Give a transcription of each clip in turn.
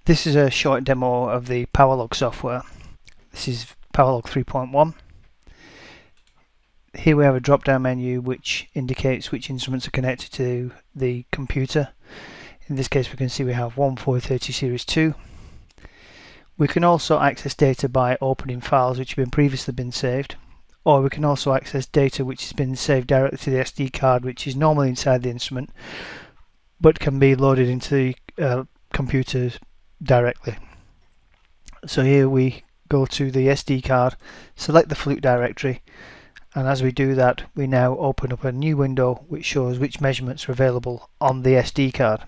This is a short demo of the PowerLog software. This is PowerLog 3.1. Here we have a drop-down menu which indicates which instruments are connected to the computer. In this case we can see we have 1430 Series 2. We can also access data by opening files which have previously been saved, or we can also access data which has been saved directly to the SD card, which is normally inside the instrument but can be loaded into the computer directly. So here we go to the SD card, select the Fluke directory, and as we do that we now open up a new window which shows which measurements are available on the SD card.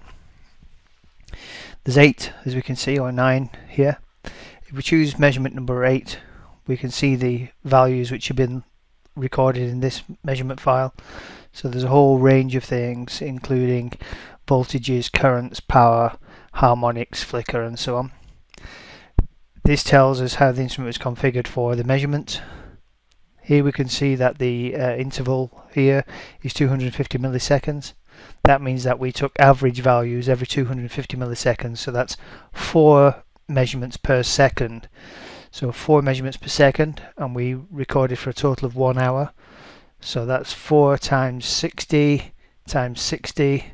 There's 8, as we can see, or 9 here. If we choose measurement number 8, we can see the values which have been recorded in this measurement file. So there's a whole range of things, including voltages, currents, power, harmonics, flicker, and so on. This tells us how the instrument was configured for the measurement. Here we can see that the interval here is 250 milliseconds. That means that we took average values every 250 milliseconds, so that's 4 measurements per second. So 4 measurements per second, and we recorded for a total of 1 hour. So that's 4 times 60 times 60.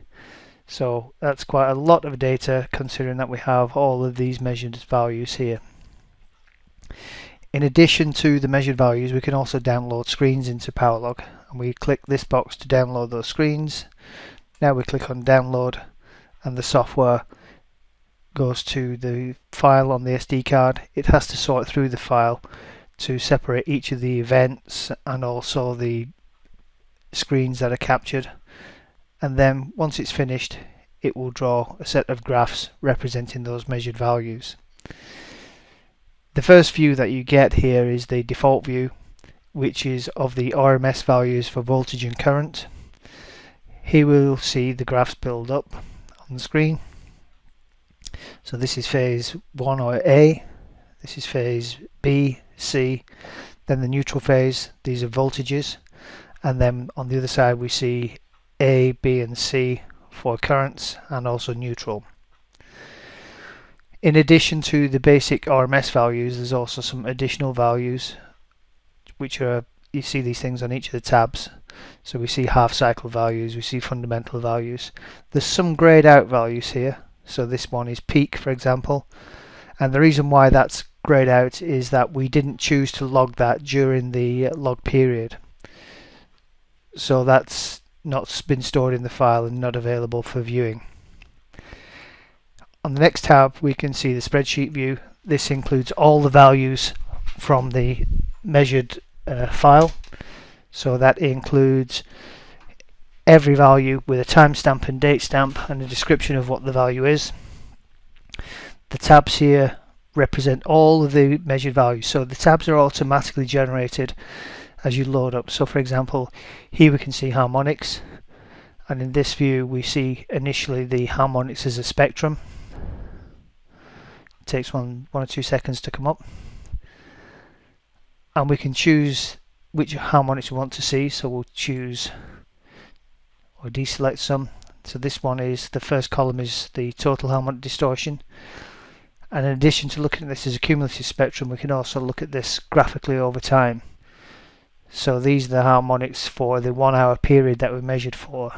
So that's quite a lot of data, considering that we have all of these measured values here. In addition to the measured values, we can also download screens into PowerLog, and we click this box to download those screens. Now we click on download, and the software goes to the file on the SD card. It has to sort through the file to separate each of the events and also the screens that are captured, and then once it's finished it will draw a set of graphs representing those measured values. The first view that you get here is the default view, which is of the RMS values for voltage and current. Here we'll see the graphs build up on the screen. So this is phase 1 or A, this is phase B, C, then the neutral phase, these are voltages, and then on the other side we see A, B and C for currents, and also neutral. In addition to the basic RMS values, there's also some additional values which are, you see these things on each of the tabs. So we see half cycle values, we see fundamental values. There's some grayed out values here. So this one is peak, for example, and the reason why that's grayed out is that we didn't choose to log that during the log period. So that's not been stored in the file and not available for viewing. On the next tab we can see the spreadsheet view. This includes all the values from the measured file. So that includes every value with a timestamp and date stamp and a description of what the value is. The tabs here represent all of the measured values, so the tabs are automatically generated as you load up. So for example, here we can see harmonics, and in this view we see initially the harmonics as a spectrum. It takes one or 2 seconds to come up, and we can choose which harmonics we want to see. So we'll choose or deselect some. So this one is, the first column is the total harmonic distortion, and in addition to looking at this as a cumulative spectrum, we can also look at this graphically over time. So these are the harmonics for the 1 hour period that we measured for,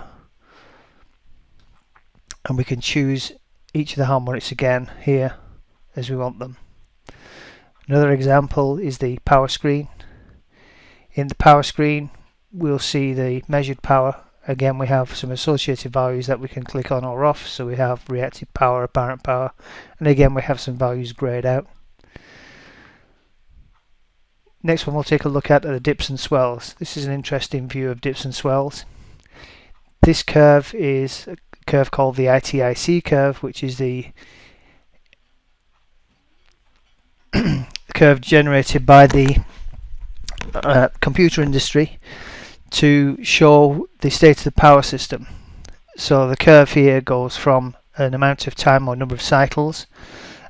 and we can choose each of the harmonics again here as we want them. Another example is the power screen. In the power screen we'll see the measured power. Again, we have some associated values that we can click on or off. So we have reactive power, apparent power, and again we have some values grayed out. Next one we'll take a look at are the dips and swells. This is an interesting view of dips and swells. This curve is a curve called the ITIC curve, which is the curve generated by the computer industry to show the state of the power system. So the curve here goes from an amount of time or number of cycles,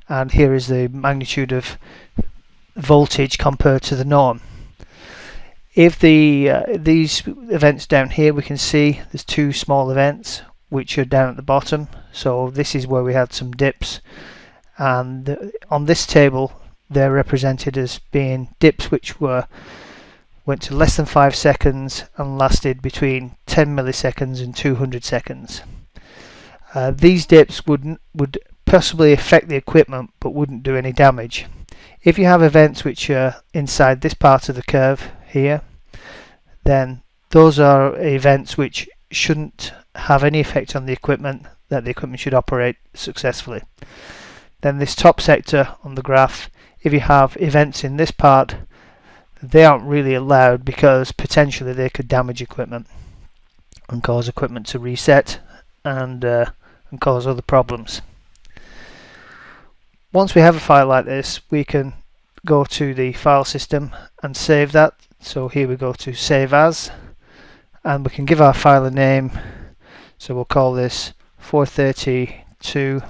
and here is the magnitude of voltage compared to the norm. If these events down here, we can see there's 2 small events which are down at the bottom. So this is where we had some dips, and on this table they're represented as being dips which went to less than 5 seconds and lasted between 10 milliseconds and 200 seconds. These dips would possibly affect the equipment but wouldn't do any damage. If you have events which are inside this part of the curve here, then those are events which shouldn't have any effect on the equipment, that the equipment should operate successfully. Then this top sector on the graph, if you have events in this part, they aren't really allowed because potentially they could damage equipment and cause equipment to reset and cause other problems. Once we have a file like this, we can go to the file system and save that. So here we go to Save As, and we can give our file a name. So we'll call this 432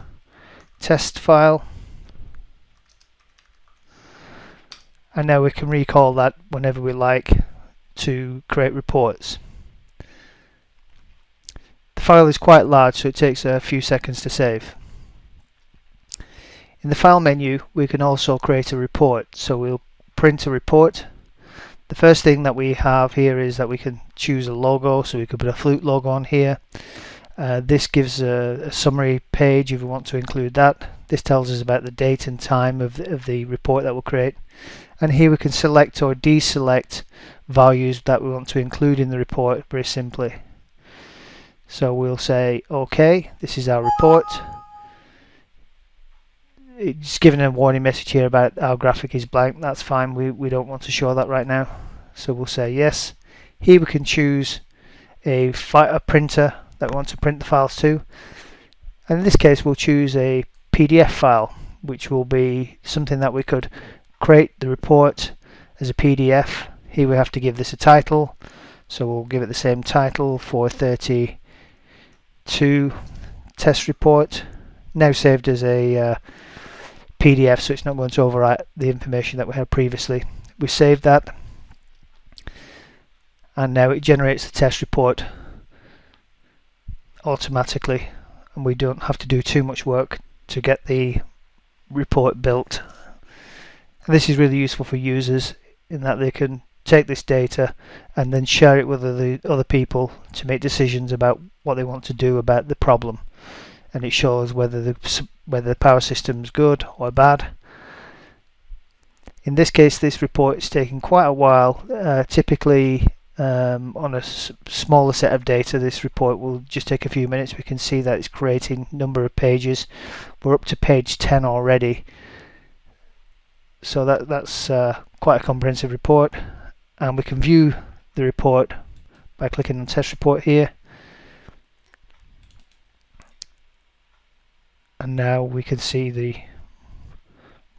test file, and now we can recall that whenever we like to create reports. The file is quite large, so it takes a few seconds to save. In the file menu we can also create a report, so we'll print a report. The first thing that we have here is that we can choose a logo, so we could put a Fluke logo on here. This gives a summary page if we want to include that. This tells us about the date and time of the report that we'll create. And here we can select or deselect values that we want to include in the report very simply. So we'll say OK, this is our report. It's given a warning message here about our graphic is blank. That's fine, we don't want to show that right now. So we'll say yes. Here we can choose a printer that we want to print the files to. And in this case we'll choose a PDF file, which will be something that we could create the report as a PDF. Here we have to give this a title, so we'll give it the same title, 432 test report, now saved as a PDF, so it's not going to overwrite the information that we had previously. We save that, and now it generates the test report automatically, and we don't have to do too much work to get the report built. And this is really useful for users in that they can take this data and then share it with other people to make decisions about what they want to do about the problem, and it shows whether the power system is good or bad. In this case, this report is taking quite a while. Typically on a smaller set of data, this report will just take a few minutes. We can see that it's creating a number of pages. We're up to page 10 already, so that's quite a comprehensive report, and we can view the report by clicking on test report here. And now we can see the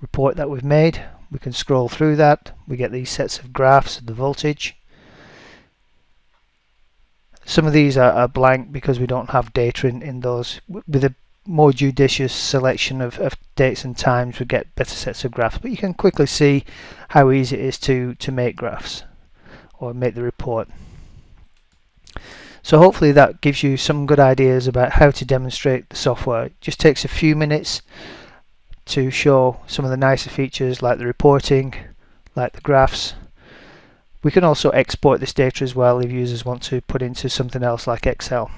report that we've made. We can scroll through that. We get these sets of graphs of the voltage. Some of these are blank because we don't have data in those. With a more judicious selection of dates and times, we get better sets of graphs, but you can quickly see how easy it is to make graphs or make the report. So hopefully that gives you some good ideas about how to demonstrate the software. It just takes a few minutes to show some of the nicer features like the reporting, like the graphs. We can also export this data as well if users want to put into something else like Excel.